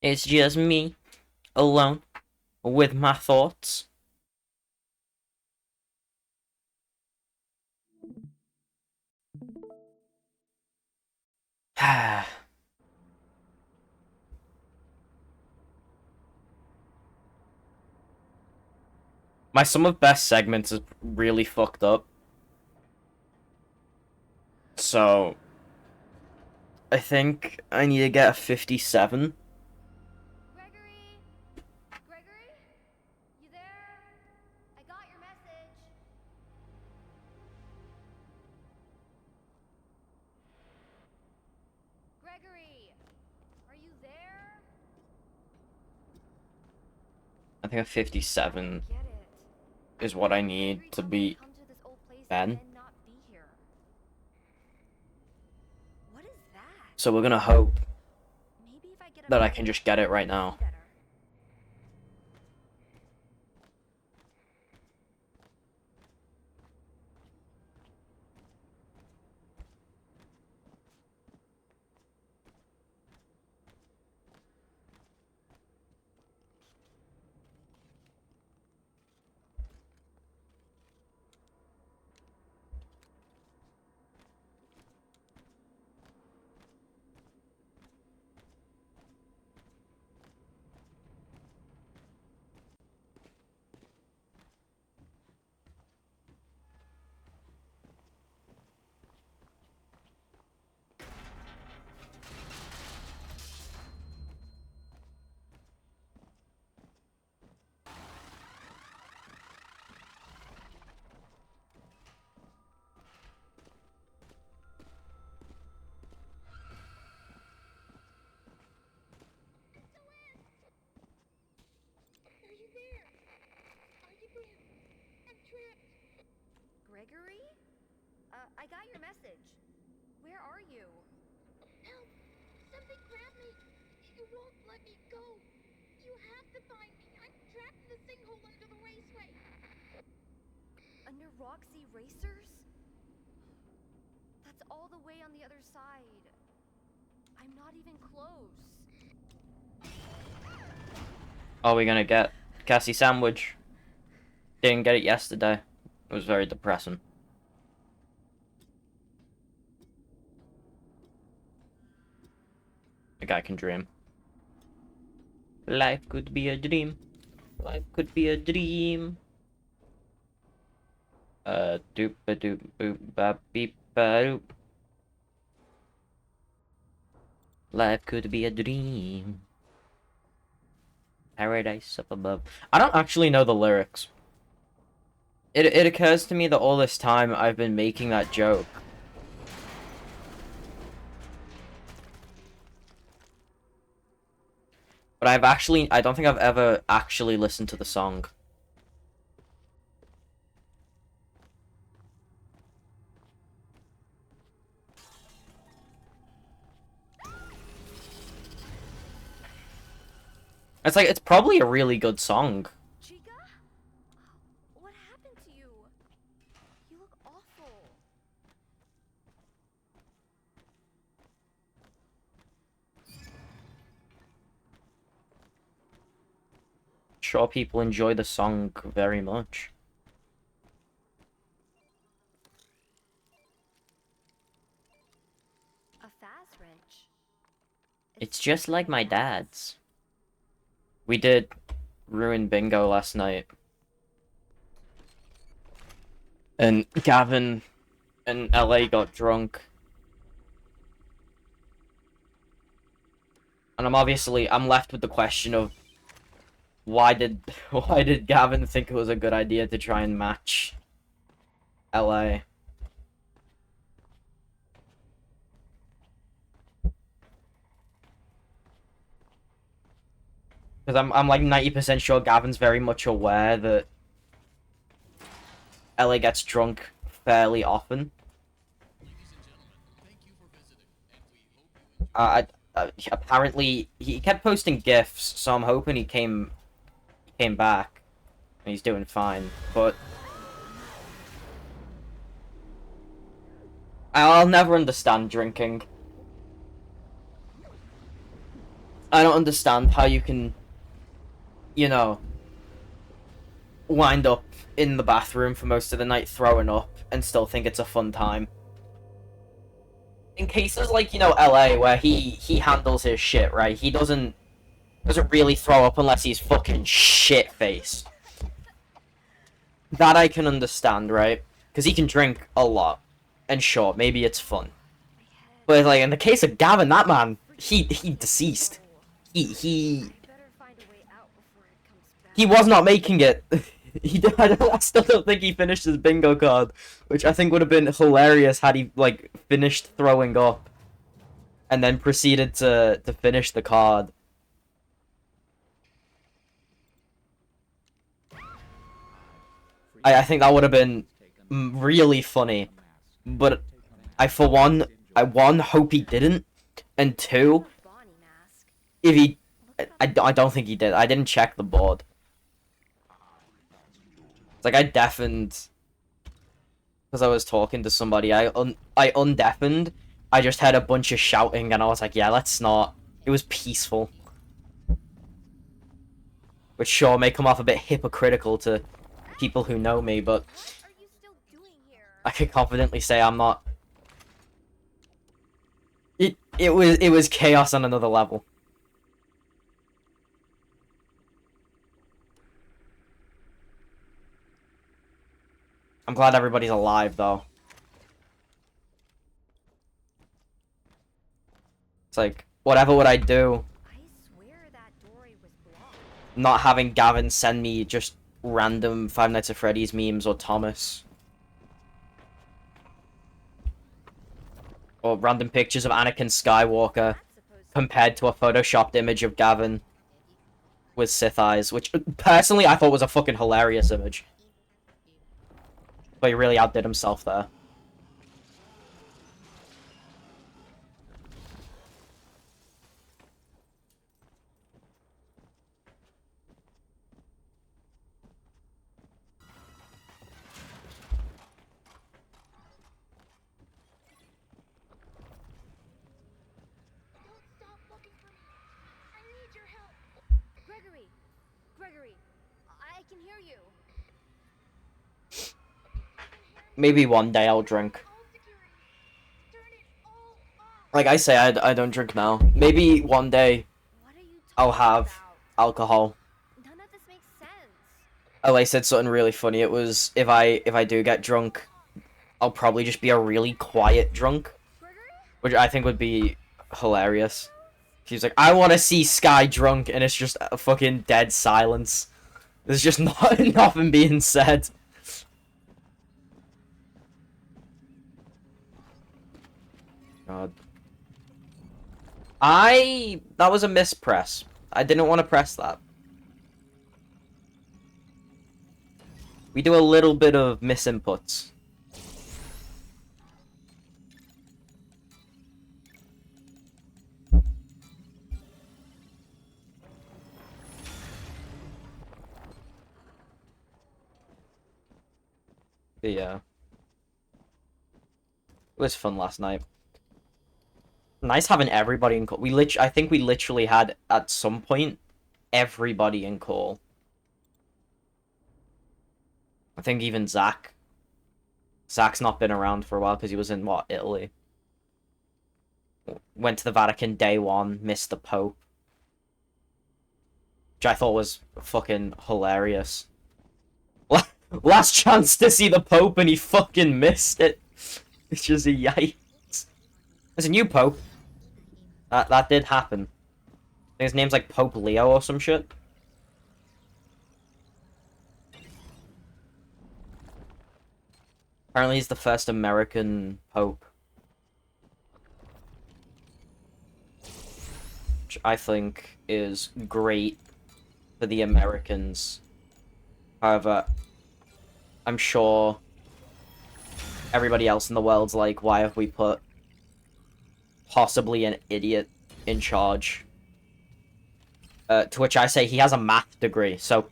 It's just me, alone, with my thoughts. My some of best segments is really fucked up. So, I think I need to get a 57. Gregory? Gregory? You there? I got your message. Gregory, are you there? I think a 57 Get it. is what I Every need to time I beat come to this old place Ben. and not be here. What is that? So we're gonna hope Maybe if I get up that I here, can just get it right I'll now. see better. Gregory? I got your message. Where are you? Help! Something grabbed me! It won't let me go! You have to find me! I'm trapped in the sinkhole under the raceway! Under Roxy Racers? That's all the way on the other side. I'm not even close. Are we gonna get Cassie Sandwich? Didn't get it yesterday. It was very depressing. A guy can dream. Life could be a dream. Life could be a dream. Doop a doop boop ba beep ba doop. Life could be a dream. Paradise up above. I don't actually know the lyrics. It occurs to me that all this time I've been making that joke. But I don't think I've ever actually listened to the song. It's probably a really good song. Chica? What happened to you? You look awful. Sure, people enjoy the song very much. A fast wrench. It's just like my dad's. We did ruin bingo last night. And Gavin and LA got drunk. And I'm left with the question of why did why did Gavin think it was a good idea to try and match LA? Because I'm like 90% sure Gavin's very much aware that LA gets drunk fairly often. Apparently he kept posting gifs, so I'm hoping he came back and he's doing fine. But I'll never understand drinking. I don't understand how you can, you know, wind up in the bathroom for most of the night throwing up and still think it's a fun time. In cases like, you know, LA, where he handles his shit, right? He doesn't really throw up unless he's fucking shit-faced. That I can understand, right? Because he can drink a lot. And sure, maybe it's fun. But like in the case of Gavin, that man, he deceased. He Better find a way out before it comes back. he was not making it. I still don't think he finished his bingo card, which I think would have been hilarious had he like finished throwing up, and then proceeded to finish the card. I think that would have been really funny, but for one, I hope he didn't, and two, Bonnie mask. if he, I don't think he did. I didn't check the board. It's like I deafened because I was talking to somebody. I undeafened. I just heard a bunch of shouting, and I was like, yeah, let's not. It was peaceful, which sure may come off a bit hypocritical to people who know me, but What are you still doing here? I can confidently say I'm not. It was chaos on another level. I'm glad everybody's alive though. It's like whatever would I do I swear that door was blocked. not having Gavin send me just random Five Nights at Freddy's memes or Thomas. Or random pictures of Anakin Skywalker That's supposed to compared to a photoshopped image of Gavin with Sith eyes, which personally I thought was a fucking hilarious image. But he really outdid himself there. Don't stop looking for me. I need your help. Gregory! Gregory! I can hear you. Maybe one day I'll drink. All security. Turn it all off. Like I say, I don't drink now. Maybe one day What are you I'll talking have about? alcohol. None of this makes sense. LA said something really funny. It was if I do get drunk, I'll probably just be a really quiet drunk, Gregory? which I think would be hilarious. She's like, I want to see Sky drunk, and it's just a fucking dead silence. There's just not nothing being said. God. That was a mispress. I didn't want to press that. We do a little bit of misinputs. But yeah. It was fun last night. Nice having everybody in call. I think we literally had, at some point, everybody in call. I think even Zach. Zach's not been around for a while because he was in, what, Italy? Went to the Vatican day one, missed the Pope. Which I thought was fucking hilarious. Last chance to see the Pope and he fucking missed it. It's just a yikes. There's a new Pope. That did happen. I think his name's like Pope Leo or some shit. Apparently he's the first American Pope. Which I think is great for the Americans. However, I'm sure everybody else in the world's like, why have we put possibly an idiot in charge? To which I say he has a math degree, so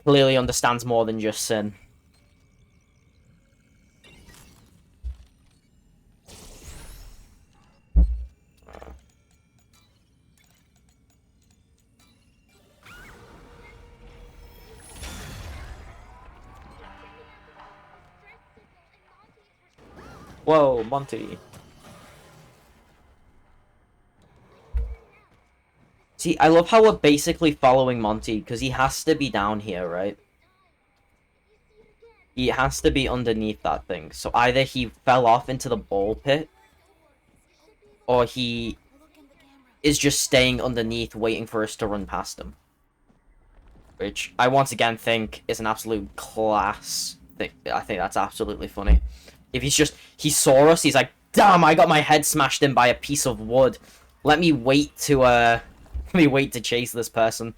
clearly understands more than just sin. Whoa, Monty. See, I love how we're basically following Monty, because he has to be down here, right? He has to be underneath that thing. So either he fell off into the ball pit, or he is just staying underneath waiting for us to run past him. Which I once again think is an absolute class thing. I think that's absolutely funny. If he saw us, he's like, damn, I got my head smashed in by a piece of wood. Let me wait to chase this person.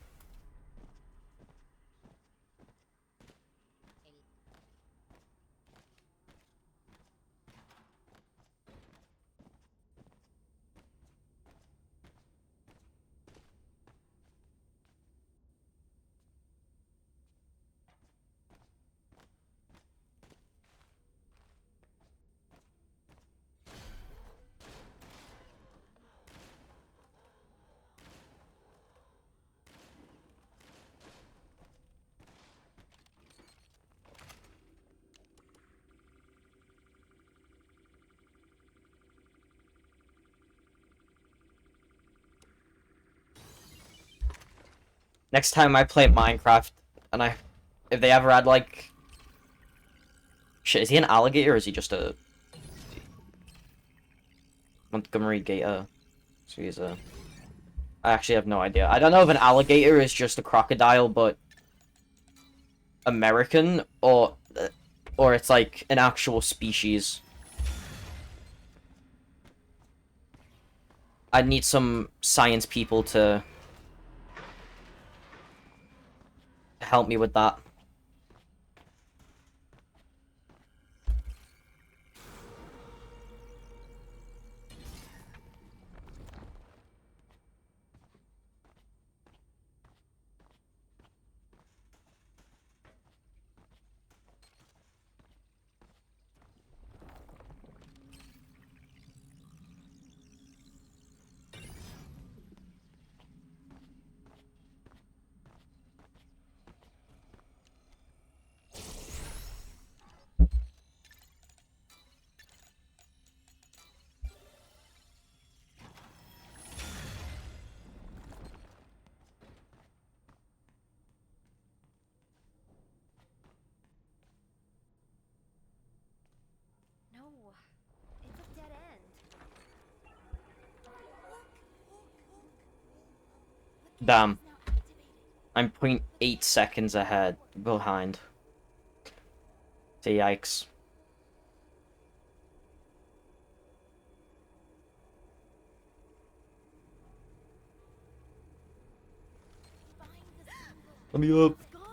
Next time I play Minecraft, and if they ever had, like... Shit, is he an alligator, or is he just a... Montgomery Gator? So he's a... I actually have no idea. I don't know if an alligator is just a crocodile, but... American, or it's like an actual species. I'd need some science people to help me with that. No, it's a dead end. Damn. I'm 0.8 seconds ahead behind. So yikes. Let me up. It's gone.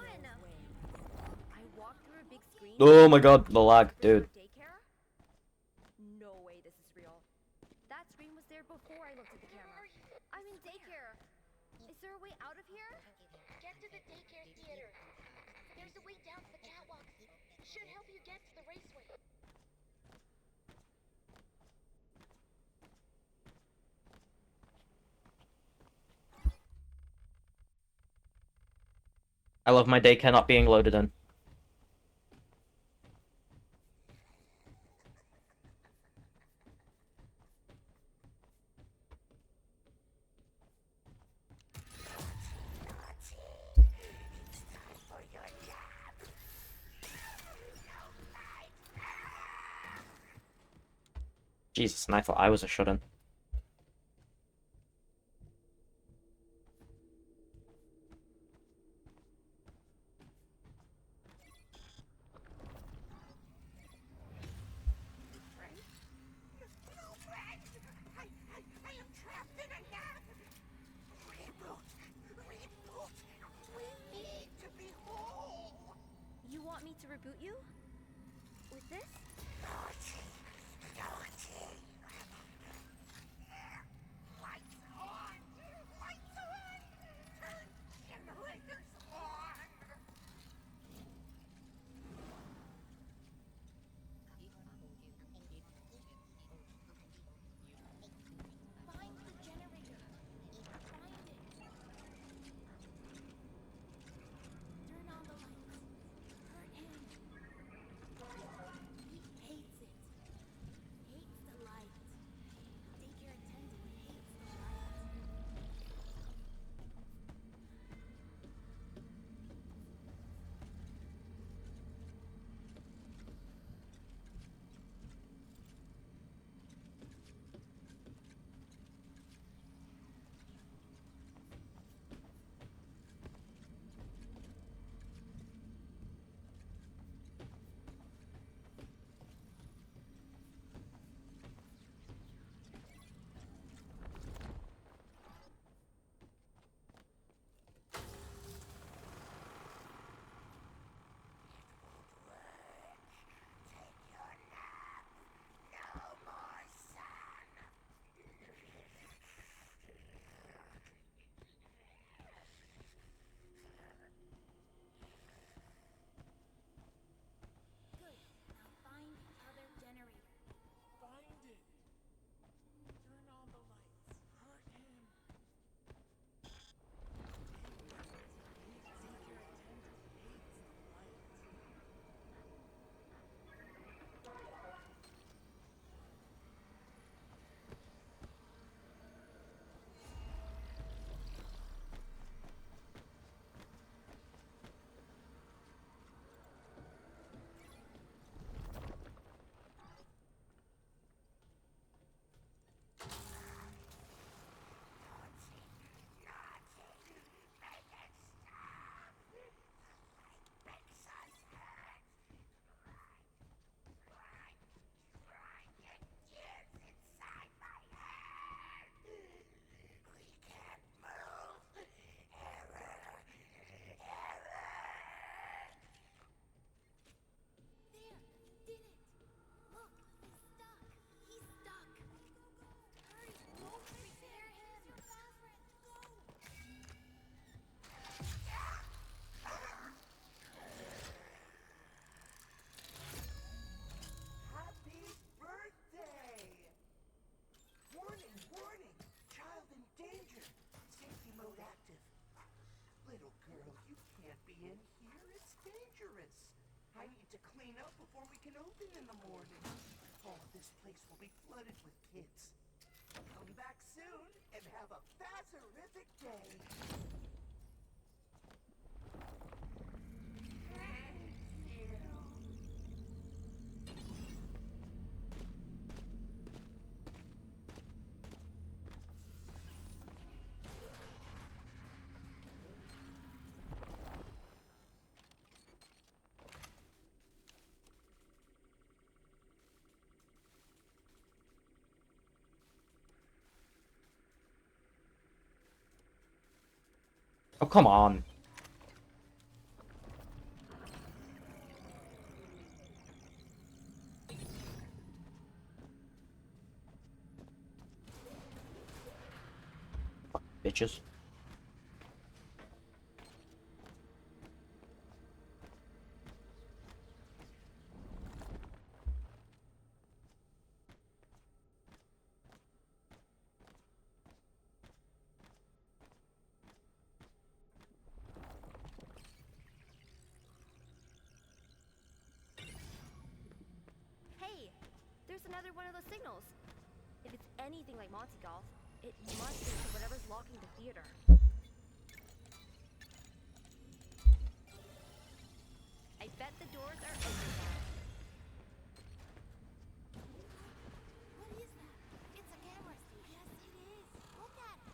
I walked through a big screen. Oh my god, the lag, dude. Daycare? No way this is real. That screen was there before I looked at the camera. I'm in daycare. Is there a way out of here? Get to the daycare theater. There's a way down to the catwalks. Should help you get to the raceway. I love my daycare not being loaded in. Jesus, and I thought I was a shut-in. I am trapped in a net. Reboot. We need to be whole. You want me to reboot you? With this? Lights on. Lights on. Turn generators on. Find the generator. Find it. Turn on the lights. Hurt him. I need to clean up before we can open in the morning. Oh, this place will be flooded with kids. Come back soon and have a fazerific day. Oh, come on. Bitches. Hey, there's another one of those signals. If it's anything like Monty Golf, it must be to whatever's locking the theater. I bet the doors are open now. What is that? It's a camera station. Yes, it is. Look at it.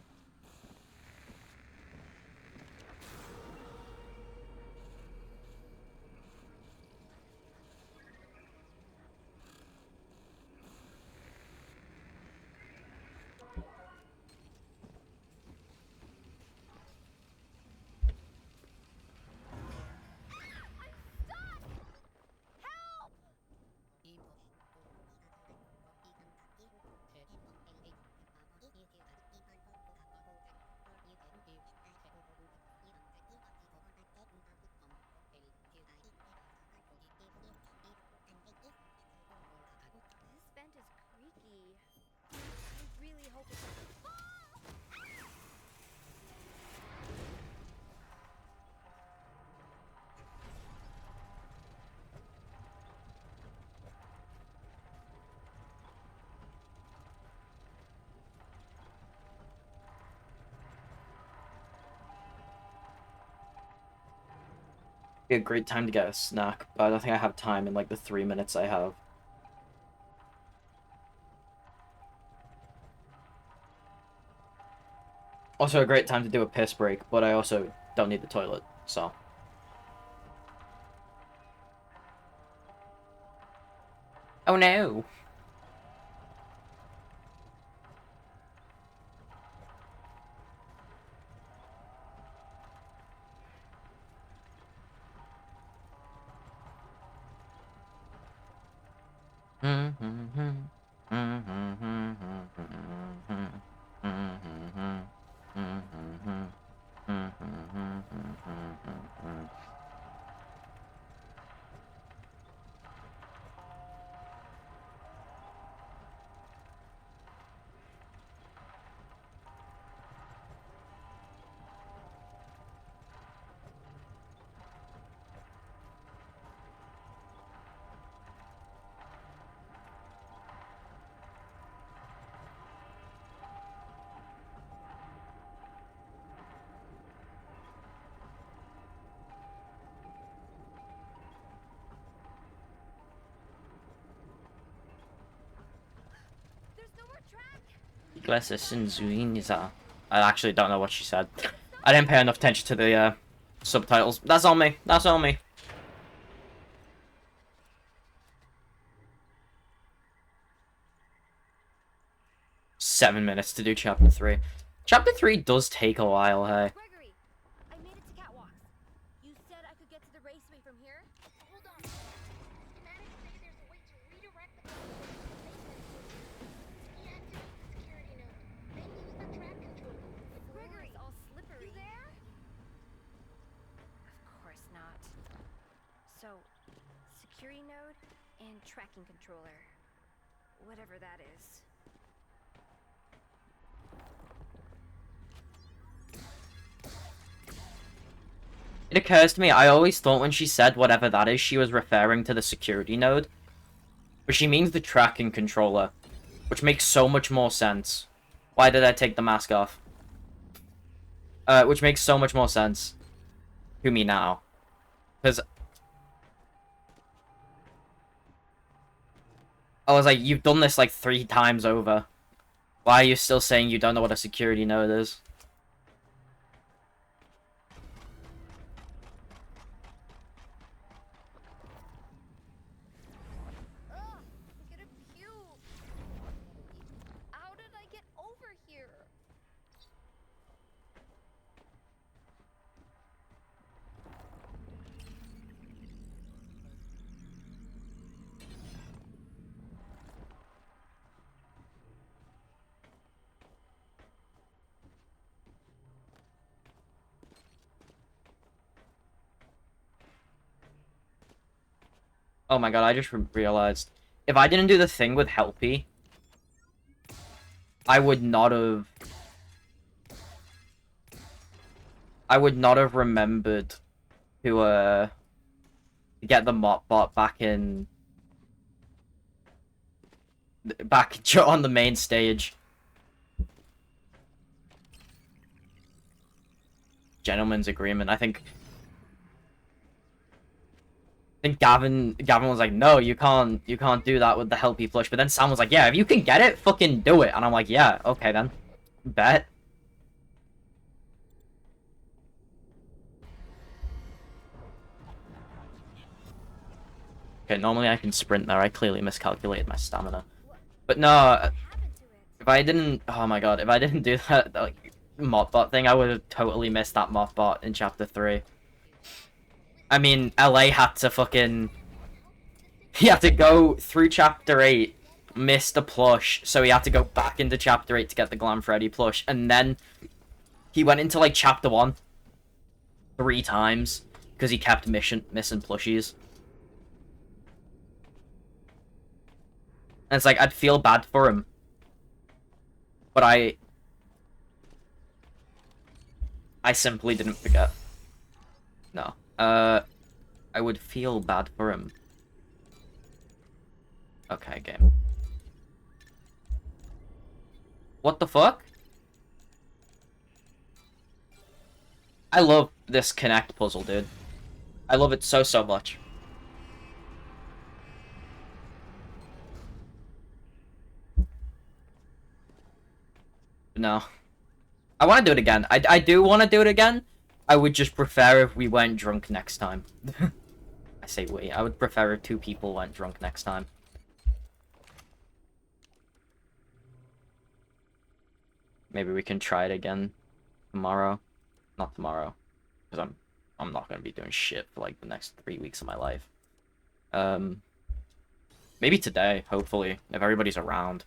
This vent is creaky. I really hope it doesn't fall! Be a great time to get a snack, but I don't think I have time in like the 3 minutes I have. Also a great time to do a piss break, but I also don't need the toilet, so. Oh no! There's no more track! I actually don't know what she said. I didn't pay enough attention to the subtitles. That's on me. That's on me. $7 minutes to do chapter 3. Chapter 3 does take a while, hey. Gregory, I made it to catwalks. You said I could get to the raceway from here? Hold on. Schematics say there's a way to redirect the bus to the basement. Deactivate the security node. Then use the track controller. The floor Gregory, is all slippery. you there? Of course not. So, security node and tracking controller. Whatever that is. It occurs to me, I always thought when she said whatever that is, she was referring to the security node. But she means the tracking controller, which makes so much more sense. Why did I take the mask off? Which makes so much more sense to me now. Because I was like, you've done this like 3 times over. Why are you still saying you don't know what a security node is? Ugh, I'm gonna puke. How did I get over here? Oh my god, I just realized. If I didn't do the thing with Helpy, I would not have... I would not have remembered to get the mop bot back in... back on the main stage. Gentleman's agreement. I think Gavin was like, no, you can't do that with the Helpy plush. But then Sam was like, yeah, if you can get it, fucking do it. And I'm like, yeah, okay then. Bet. Okay, normally I can sprint there. I clearly miscalculated my stamina. But no, What happened to it? if I didn't... oh my god, if I didn't do that, like, mop bot thing, I would have totally missed that mop bot in Chapter 3. I mean, LA had to fucking... he had to go through Chapter 8, miss the plush, so he had to go back into Chapter 8 to get the Glam Freddy plush, and then he went into, like, Chapter 1 3 times, because he kept missing plushies. And it's like, I'd feel bad for him. But I simply didn't forget. No. I would feel bad for him. Okay, game. What the fuck? I love this Connect puzzle, dude. I love it so, so much. No. I want to do it again. I do want to do it again. I would just prefer if we went drunk next time. I say we. I would prefer if 2 people went drunk next time. Maybe we can try it again tomorrow. Not tomorrow, because I'm not gonna be doing shit for like the next 3 weeks of my life. Maybe today, hopefully, if everybody's around.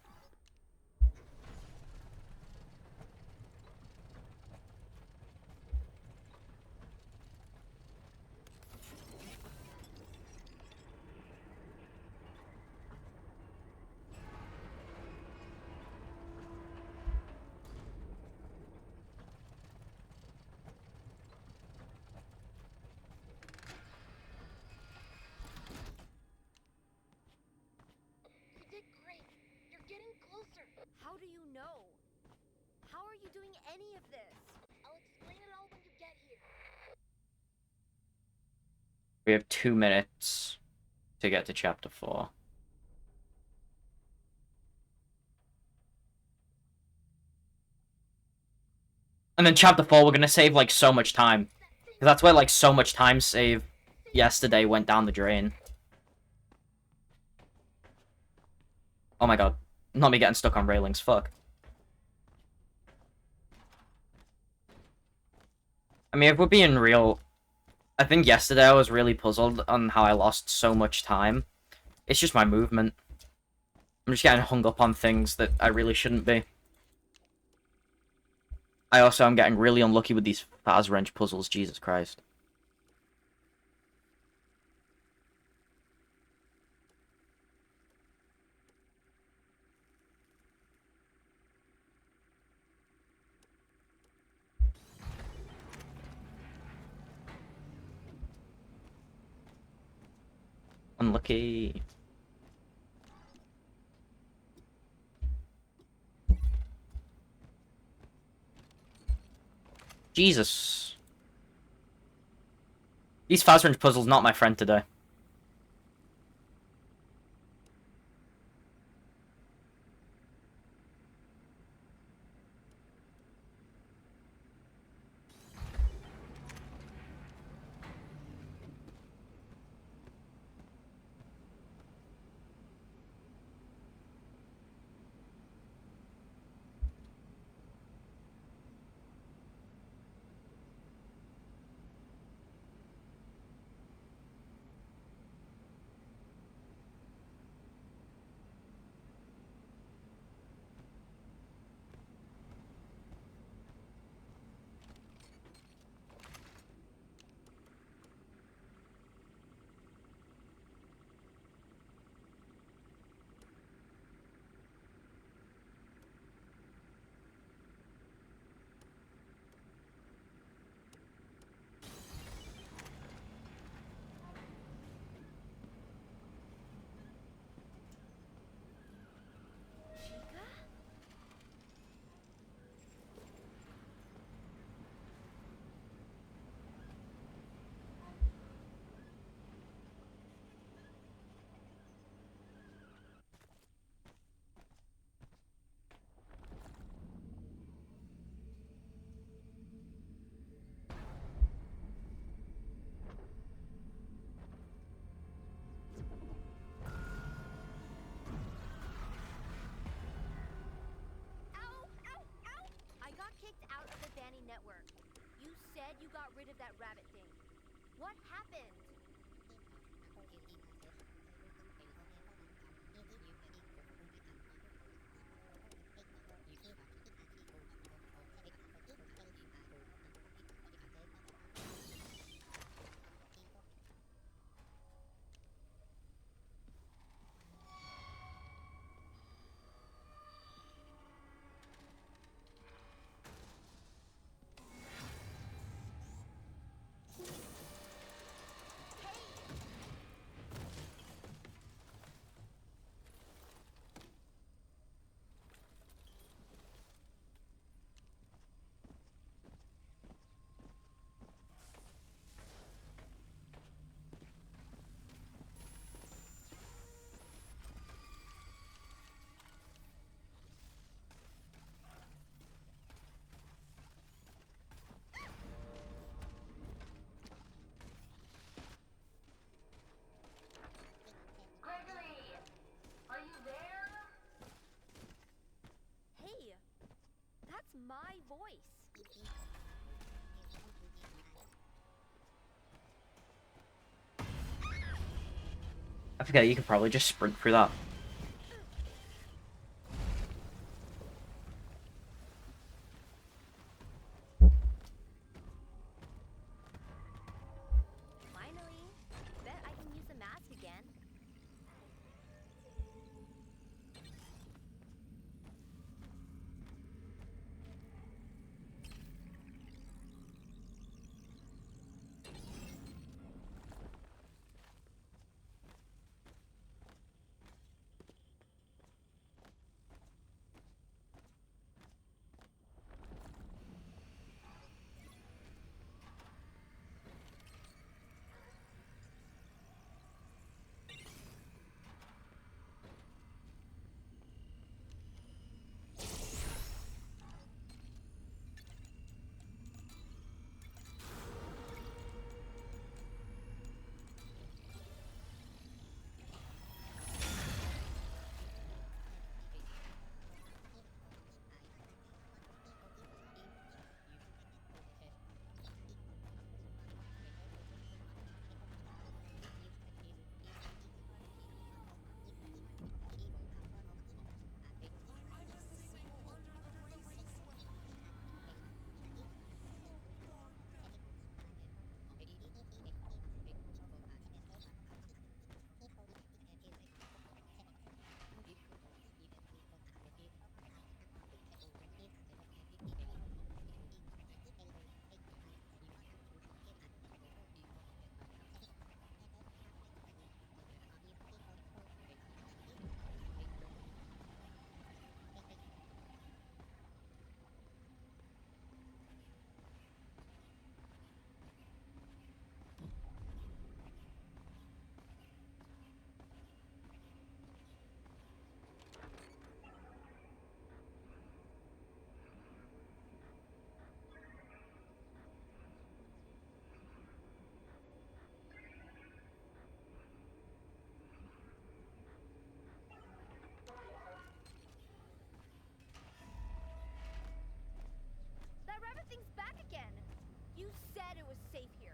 You did great. You're getting closer. How do you know? How are you doing any of this? I'll explain it all when you get here. We have 2 minutes to get to Chapter 4. And then Chapter 4, we're gonna save, like, so much time. Because that's where, like, so much time saved yesterday went down the drain. Oh my god. Not me getting stuck on railings, fuck. I mean, if we're being real, I think yesterday I was really puzzled on how I lost so much time. It's just my movement. I'm just getting hung up on things that I really shouldn't be. I also am getting really unlucky with these Faz Wrench puzzles, Jesus Christ. Unlucky. Jesus. These fast range puzzles not my friend today. Ow! Ow! Ow! I got kicked out of the Banning network. You said you got rid of that rabbit thing. What happened? Hey, that's my voice. I forget you could probably just sprint through that. Finally, bet I can use the mask again. everything's back again. You said it was safe here.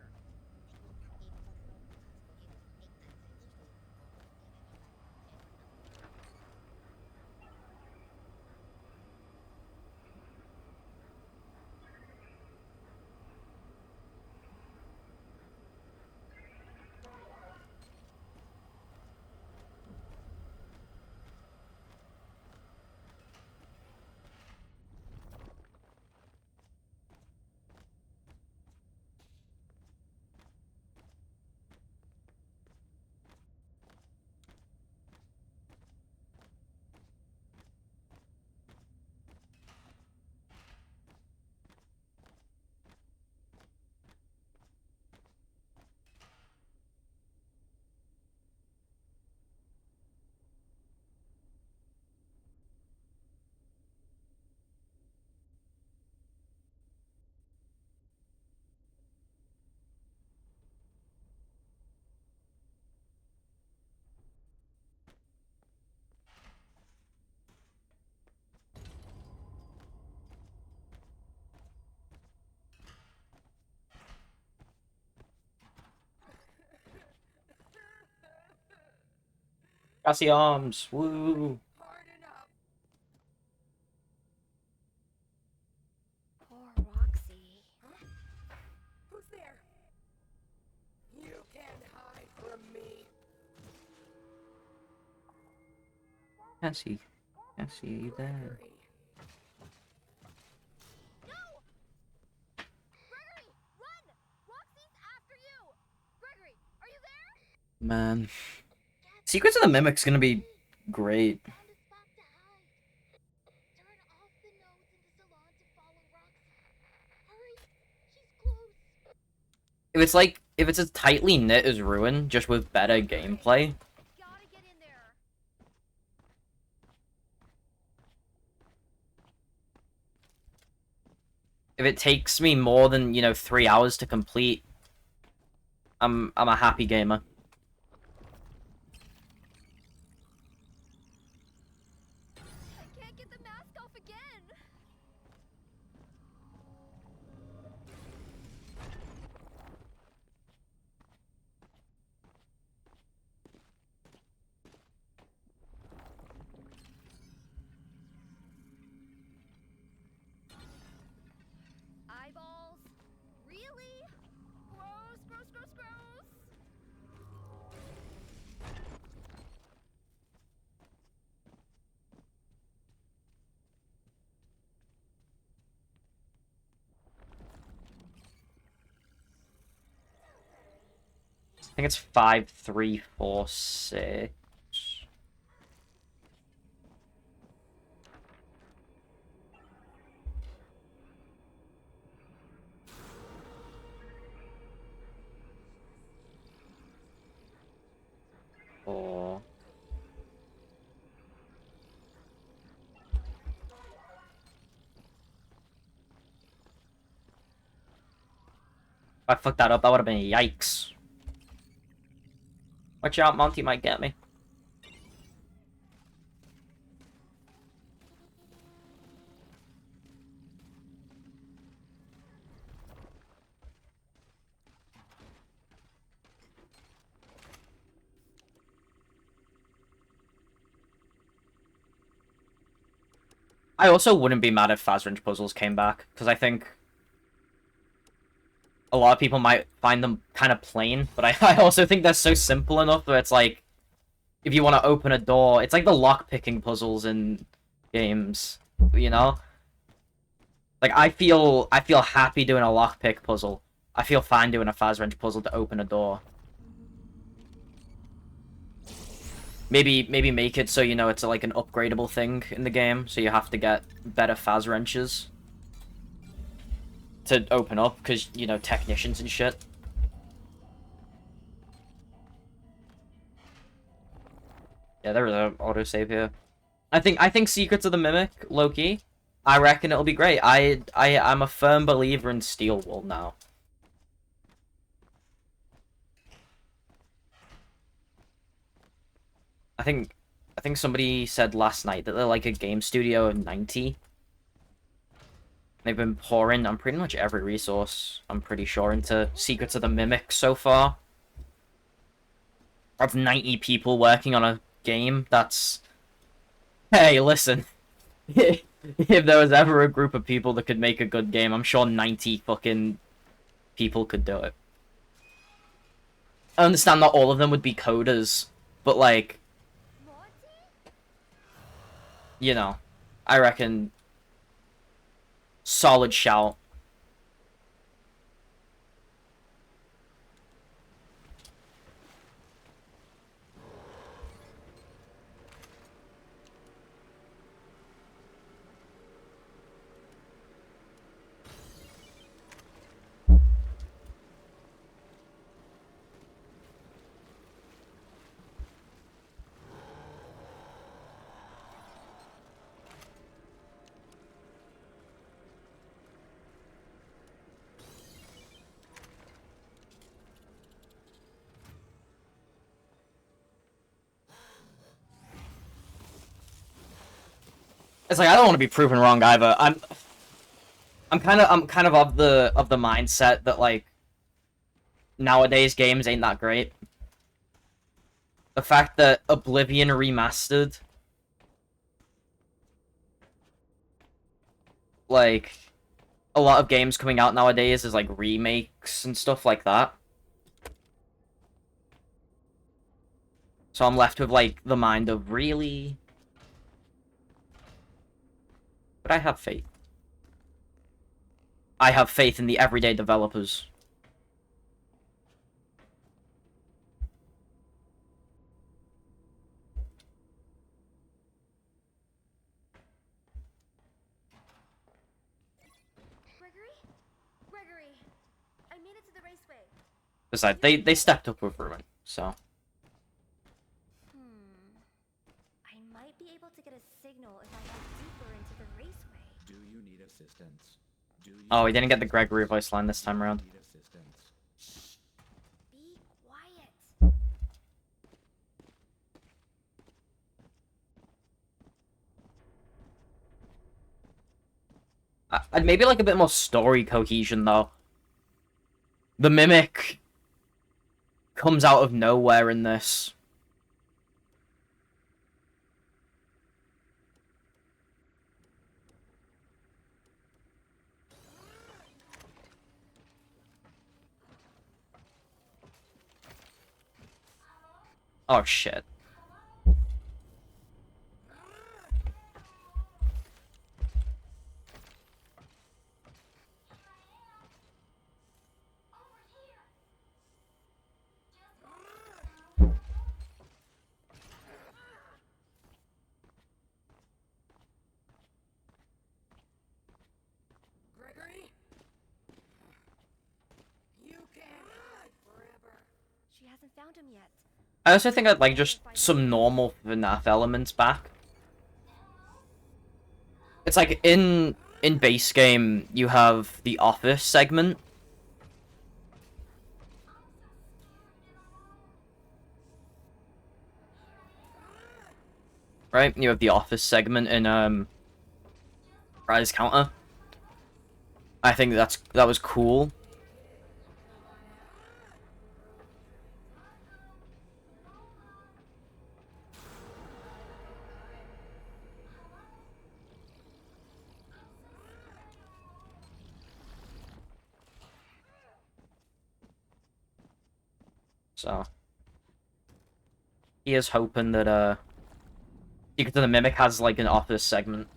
Gassy arms. Woo. Hard enough. Poor Roxy. Who's there? You can't hide from me. Cassie. Cassie, are you there? Gregory. No! Gregory, run! Roxy's after you! Gregory, are you there? Man. Secrets of the Mimic's gonna be great. Found a spot to hide. Turn off the nose in the salon to follow Roxy. Hurry, she's close. If it's as tightly knit as Ruin, just with better gameplay, Gotta get in there. if it takes me more than, 3 hours to complete, I'm a happy gamer. I can't get the mask off again. Eyeballs? Really? Gross, gross, gross, gross. I think it's 5, 3, 4, 6. Four. If I fucked that up, that would have been yikes. Watch out, Monty might get me. I also wouldn't be mad if Fazrange puzzles came back, because I think a lot of people might find them kind of plain, but I also think they're so simple enough that it's like, if you want to open a door, it's like the lock-picking puzzles in games, you know? Like, I feel happy doing a lockpick puzzle. I feel fine doing a Fazrange puzzle to open a door. Maybe make it so, it's like an upgradable thing in the game, so you have to get better Fazwrenches to open up, because, technicians and shit. Yeah, there is an autosave here. I think Secrets of the Mimic, low-key, I reckon it'll be great. I'm a firm believer in Steel Wool now. I think somebody said last night that they're like a game studio of 90. They've been pouring on pretty much every resource, I'm pretty sure, into Secrets of the Mimic so far. Of 90 people working on a game, that's... Hey, listen. If there was ever a group of people that could make a good game, I'm sure 90 fucking people could do it. I understand not all of them would be coders, but like, you know, I reckon solid shout. It's like I don't want to be proven wrong either. I'm kind of the mindset that like nowadays games ain't that great. The fact that Oblivion remastered, like a lot of games coming out nowadays is like remakes and stuff like that. So I'm left with like the mind of really, but I have faith. I have faith in the everyday developers. Gregory, I made it to the raceway. Besides, they stepped up with Ruin, so. I might be able to get a signal if I head deeper into the raceway. Do you need assistance? Do you Oh, we didn't get the Gregory voice line this time around. need assistance? Be quiet. I'd maybe like a bit more story cohesion, though. The Mimic comes out of nowhere in this. Oh, shit. Gregory? You can't hide forever. She hasn't found him yet. I also think I'd like just some normal FNAF elements back. It's like in base game you have the office segment. Right? You have the office segment in Rise Counter. I think that was cool. So he is hoping that Secret of the Mimic has like an office segment.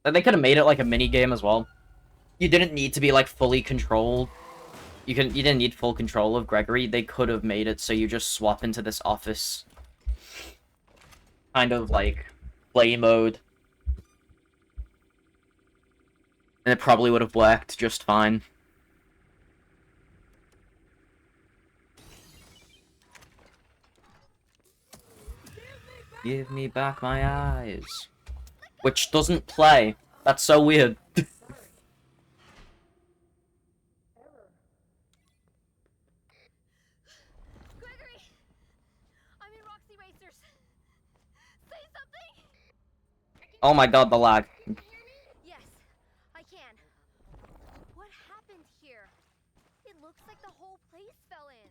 And they could have made it like a mini game as well. You didn't need to be like fully controlled. You didn't need full control of Gregory. They could have made it so you just swap into this office kind of like play mode. And it probably would have worked just fine. Give me back my eyes. Which doesn't play. That's so weird. Gregory! I'm in Roxy Racers. Say something! Oh my god, the lag. Yes, I can. What happened here? It looks like the whole place fell in.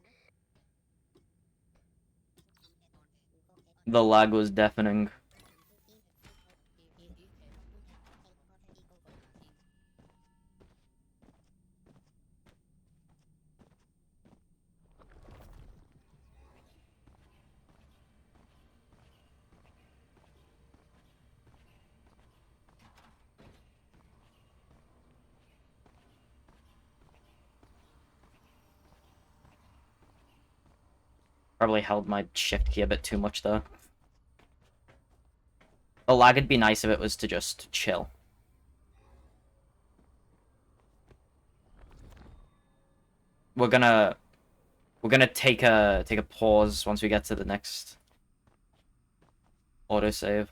The lag was deafening. Probably held my shift key a bit too much, though. The lag would be nice if it was to just chill. We're gonna take a pause once we get to the next autosave.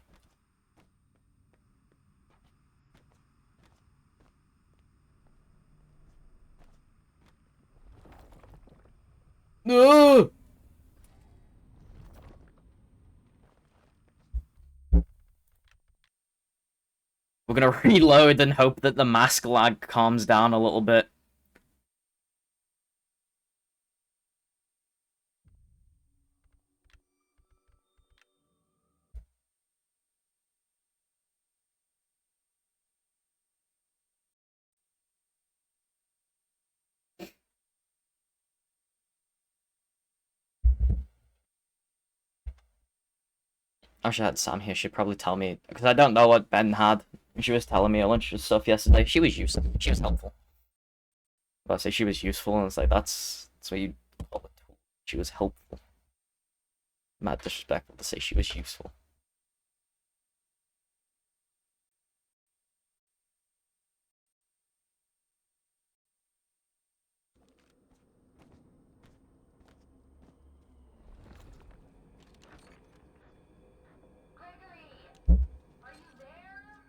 No! We're gonna reload and hope that the mask lag calms down a little bit. I should have had Sam here. She'd probably tell me, because I don't know what Ben had. She was telling me a bunch of stuff yesterday. She was useful. She was helpful. But I say she was useful, and it's like, that's what you call it. She was helpful. Mad disrespectful to say she was useful.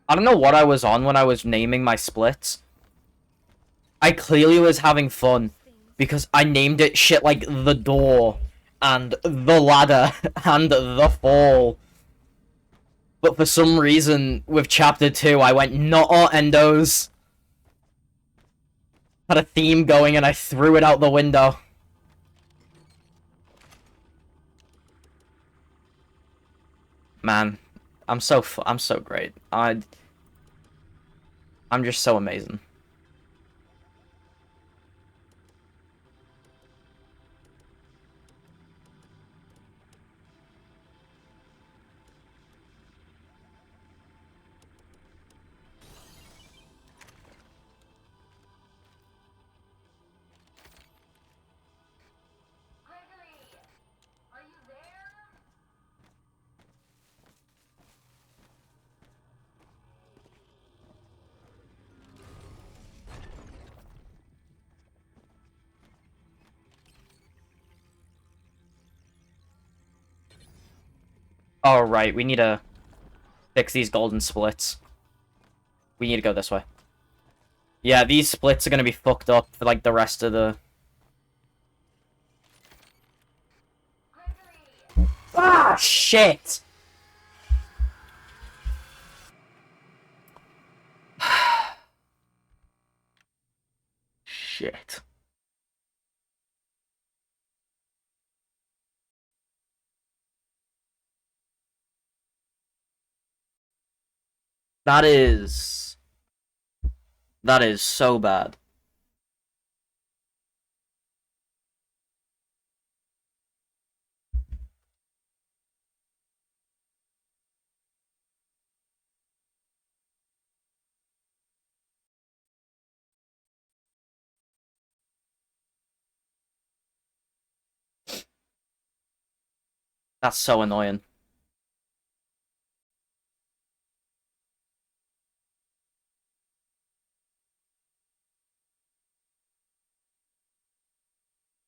I don't know what I was on when I was naming my splits. I clearly was having fun because I named it shit like the door and the ladder and the fall. But for some reason, with chapter 2, I went not endos. Had a theme going and I threw it out the window. Man, I'm so great. I'm just so amazing. Oh, right, we need to fix these golden splits. We need to go this way. Yeah, these splits are gonna be fucked up for, like, the rest of the... Ah, shit! Shit. That is so bad. That's so annoying.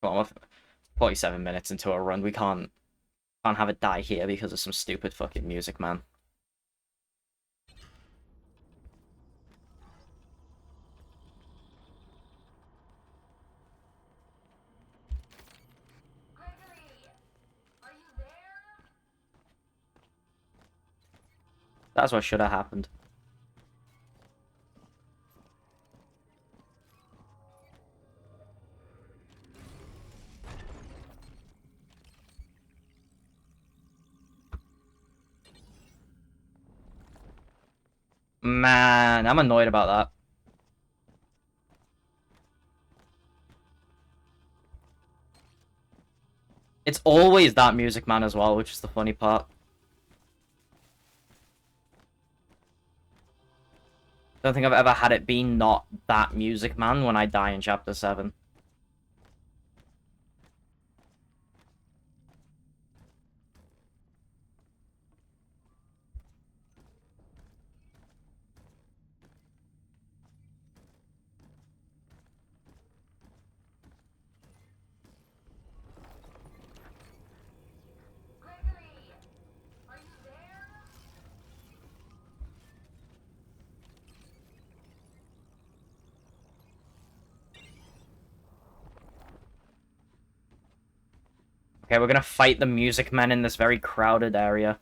Well, we're 47 minutes into a run. We can't have it die here because of some stupid fucking music, man. That's what should have happened. Man, I'm annoyed about that. It's always that Music Man as well, which is the funny part. Don't think I've ever had it be not that Music Man when I die in Chapter 7. Okay, we're gonna fight the Music Men in this very crowded area.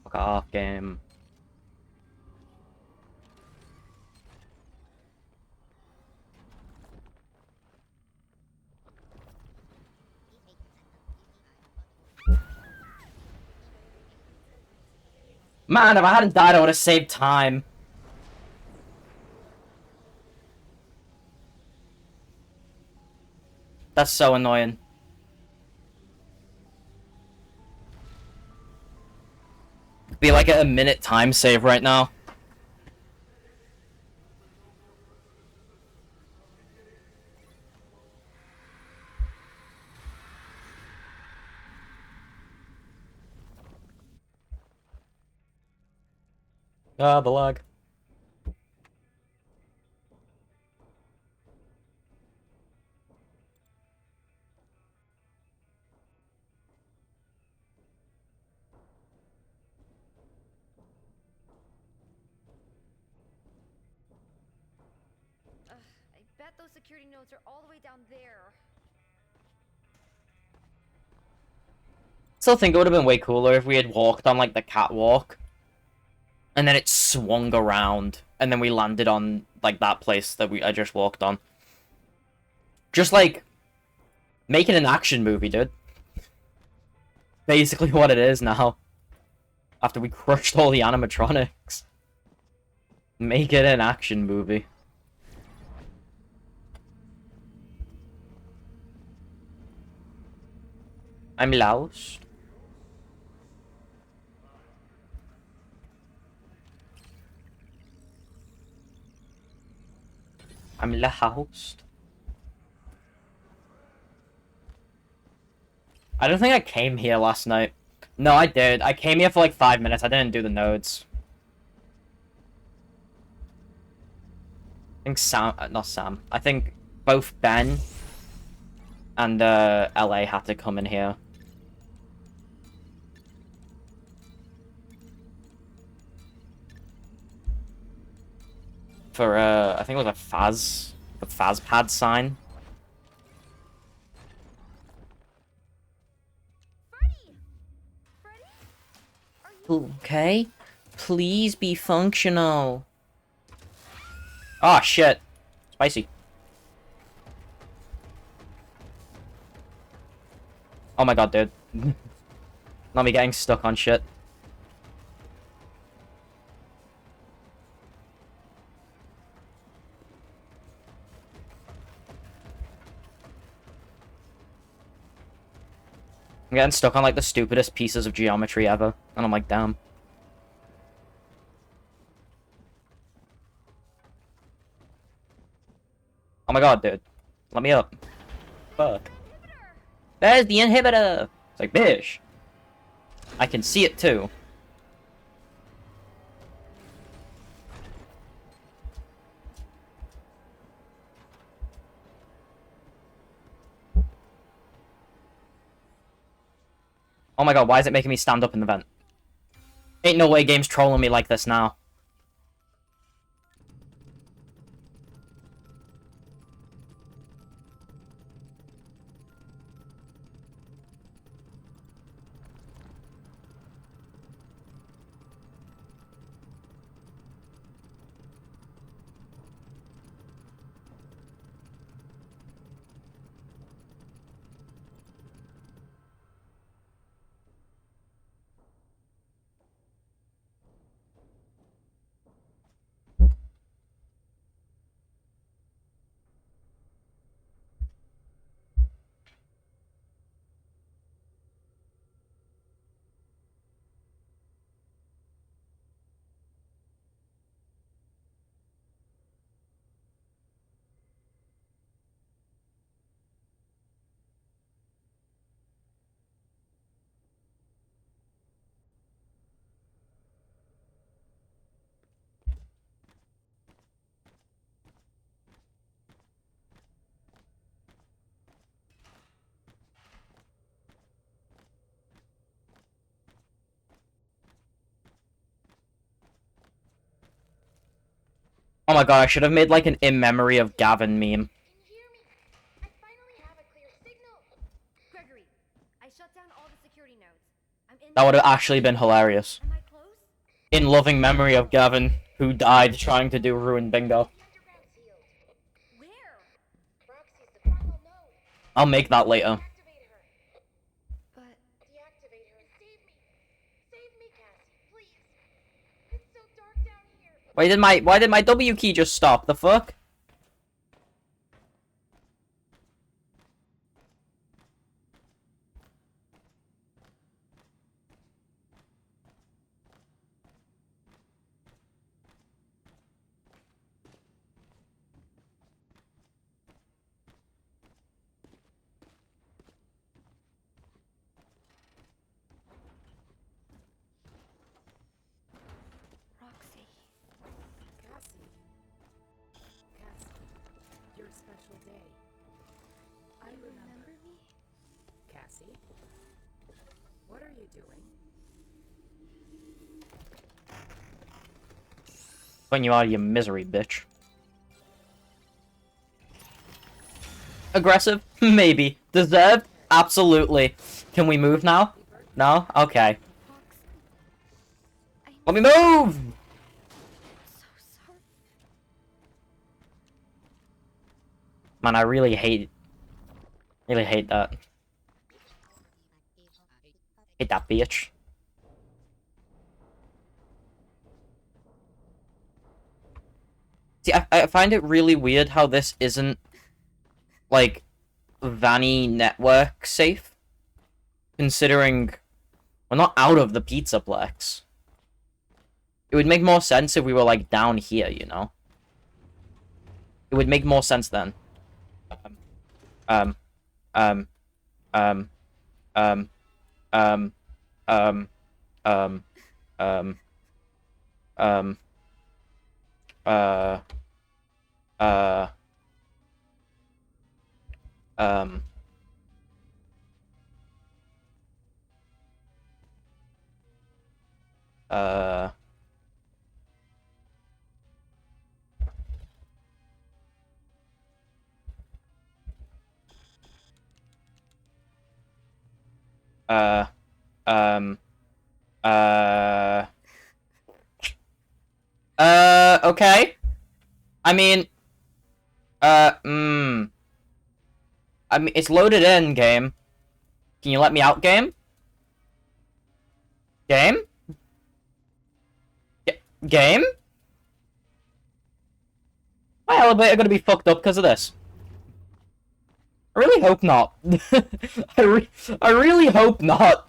Fuck off, game. Man, if I hadn't died, I would have saved time. That's so annoying. Be like at a minute time save right now. Ah, the lag. I bet those security notes are all the way down there. Still think it would have been way cooler if we had walked on like the catwalk. And then it swung around. And then we landed on like that place that I just walked on. Just like making an action movie, dude. Basically what it is now. After we crushed all the animatronics. Make it an action movie. I'm lost. I'm lost. I don't think I came here last night. No, I did. I came here for like 5 minutes. I didn't do the nodes. I think Sam, not Sam. I think both Ben and LA had to come in here. For I think it was the Faz pad sign. Freddy! Freddy? Are you Okay, please be functional. Oh shit, spicy. Oh my god, dude. Not me getting stuck on shit. I'm getting stuck on like the stupidest pieces of geometry ever, and I'm like, damn. Oh my god, dude. Let me up. Fuck. There's the inhibitor! It's like, bish. I can see it too. Oh my god, why is it making me stand up in the vent? Ain't no way game's trolling me like this now. Oh my god, I should have made like an in memory of Gavin meme. Can you hear me? I finally have a clear signal. Gregory, I shut down all the security nodes. I'm in. That would have actually been hilarious. Am I close? In loving memory of Gavin, who died trying to do Ruin Bingo. The underground sealed. Where? Roxy's the final node. I'll make that later. Activate her. But Deactivate her and save me. Save me, Cassie, please. It's so dark down here. Why did my W key just stop? The fuck? Roxy. Cassie. Cassie, your special day. I remember. me? Cassie, what are you doing? Putting you out of your misery, bitch. Aggressive? Maybe. Deserved? Absolutely. Can we move now? No? Okay. Rox. Let me move! So sorry. Man, I really hate that. Hate that bitch. See, I find it really weird how this isn't, like, Vanny network safe. Considering we're not out of the Pizzaplex. It would make more sense if we were, like, down here, you know? It would make more sense then. Um, um, um, um, um, um, um, um, um, uh, uh, um, uh, um, okay. I mean, I mean, it's loaded in, game. Can you let me out, game? Game? Game? My elevator gonna be fucked up because of this. I really hope not. I really hope not.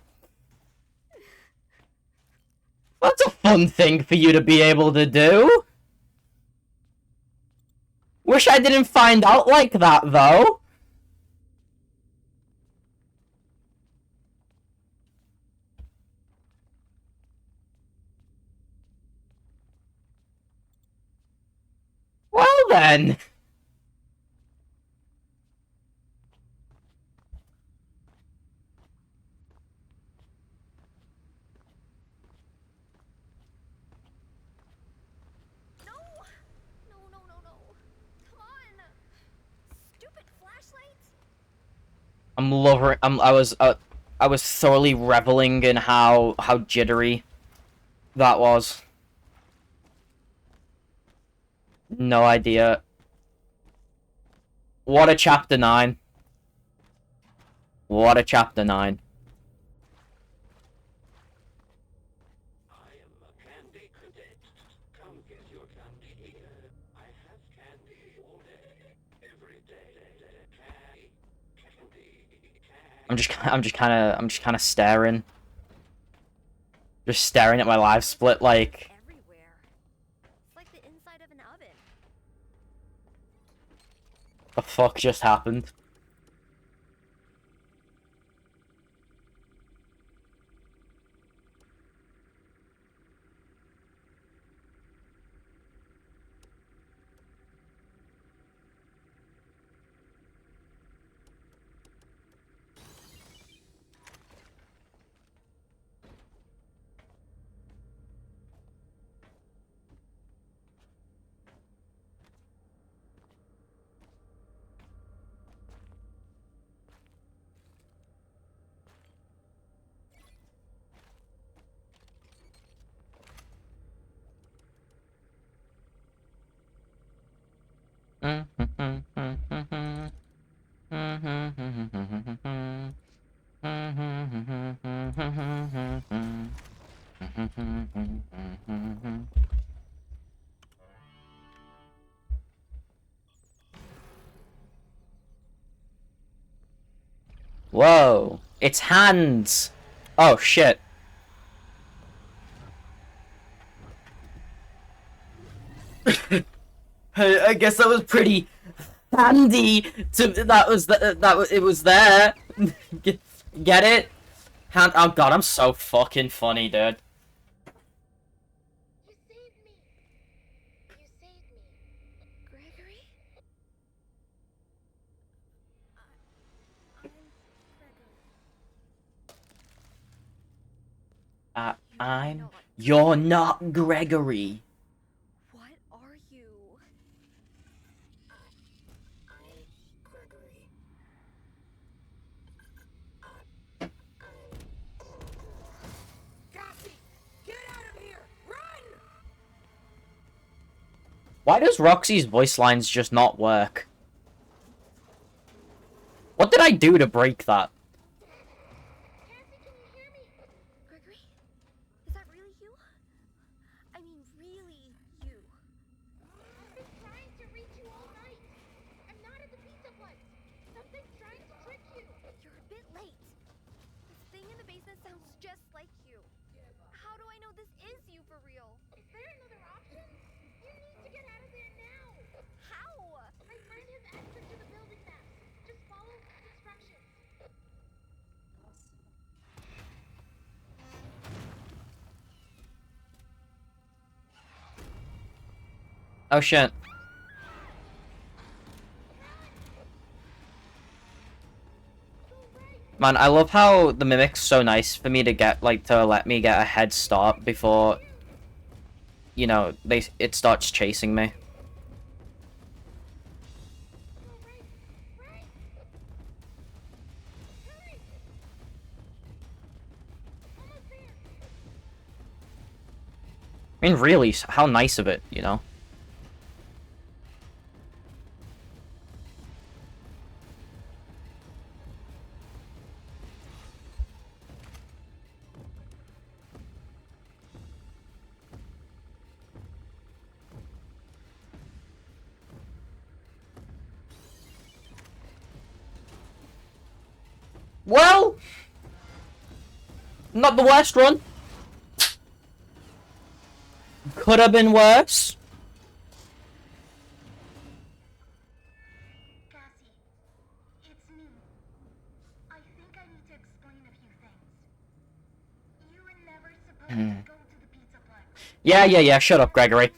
That's a fun thing for you to be able to do. Wish I didn't find out like that, though. Well then. No! No, no, no, no. Come on! Stupid flashlight! I was thoroughly reveling in how jittery that was. No idea. What a chapter 9. What a chapter 9. I am a candy cadet. Come get your candy here. I have candy all day, every day. Candy. I'm just kind of staring. Just staring at my live split like, Everywhere. It's like the inside of an oven. the fuck just happened? Whoa, it's hands. Oh shit. I guess that was pretty handy. It was there. Get it? Oh god, I'm so fucking funny, dude. You saved me. You saved me. Gregory? I'm Gregory. I'm. You're not Gregory. What are you? Gregory. Cassie, get out of here! Run! Why does Roxy's voice lines just not work? What did I do to break that? Cassie, can you hear me? Gregory? Is that really you? I mean, really you? I've been trying to reach you all night. I'm not at the pizza place. Something's trying to trick you. You're a bit late. This thing in the basement sounds just like you. How do I know this is you for real? Is there another option? You need to get out of there now. How? My friend has access to the building map. Just follow instructions. Oh shit. Man, I love how the Mimic's so nice for me to get, like, to let me get a head start before, you know, it starts chasing me. Go right. Right. Hurry. Almost there. I mean, really, how nice of it, you know? Well, not the worst run. Could have been worse. Yeah, shut up, Gregory.